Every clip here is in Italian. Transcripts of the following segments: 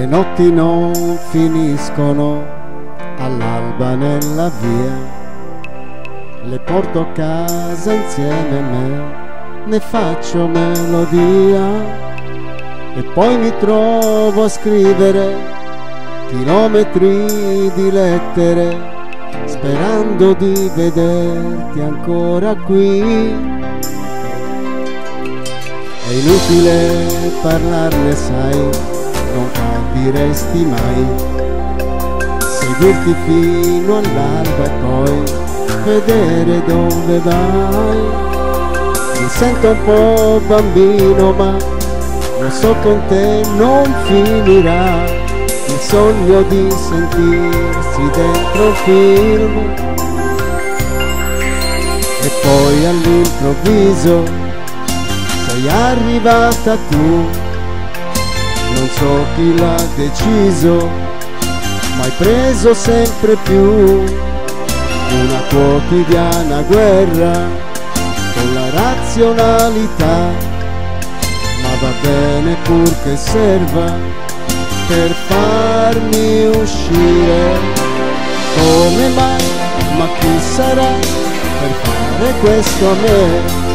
notti non finiscono all'alba nella via, le porto a casa insieme a me, ne faccio melodia e poi mi trovo a scrivere chilometri di lettere, sperando di vederti ancora qui. È inutile parlarne, sai, non capiresti mai, seguirti fino all'alba e poi vedere dove vai. Mi sento un po' bambino, ma lo so con te non finirà, il sogno di sentirsi dentro un film. E poi all'improvviso sei arrivata tu, non so chi l'ha deciso, ma hai preso sempre più una quotidiana guerra con la razionalità, ma va bene pur che serva per farmi uscire. Come mai? Ma chi sarà per fare questo a me?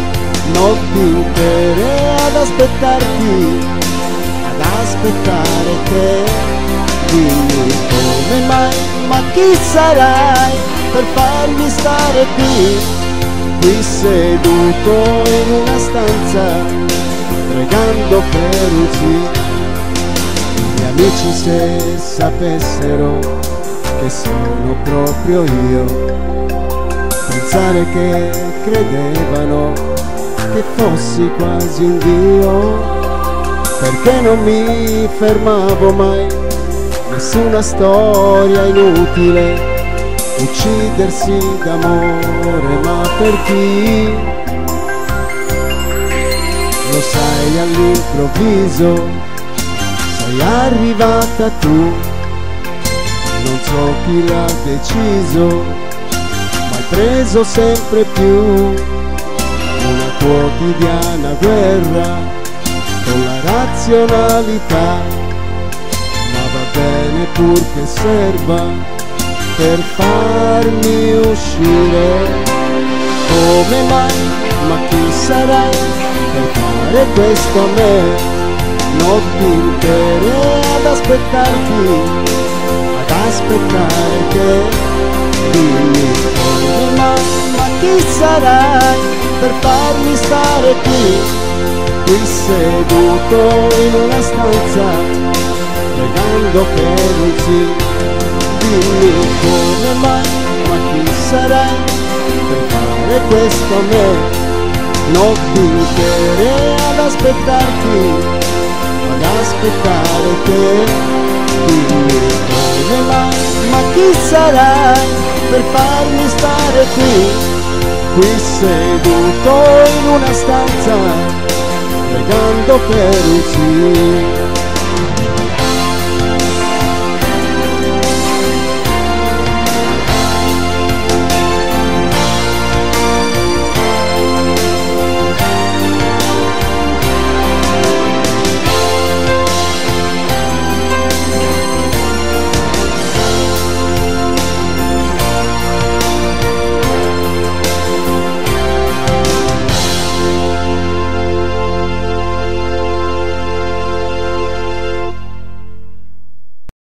Notti intere ad aspettarti, ad aspettare te. Dimmi come mai, ma chi sarai per farmi stare qui seduto in una stanza, pregando per un sì. I miei amici se sapessero che sono proprio io, pensare che credevano che fossi quasi un dio, perché non mi fermavo mai, nessuna storia inutile, uccidersi d'amore, ma per chi? Lo sai, all'improvviso sei arrivata tu, non so chi l'ha deciso, ma hai preso sempre più una quotidiana guerra con la razionalità, ma va bene pur che serva per farmi uscire. Come mai? Ma chi sarai per fare questo a me? Notti intere ad aspettarti, ad aspettare te. Dimmi come mai, ma chi sarai per farmi stare qui seduto in una stanza, pregando per un sì. Dimmi come mai, ma chi sarai per fare questo a me? Notti intere ad aspettarti, ad aspettare te. Dimmi come mai, ma chi sarai per farmi stare qui seduto in una stanza, pregando per un sì.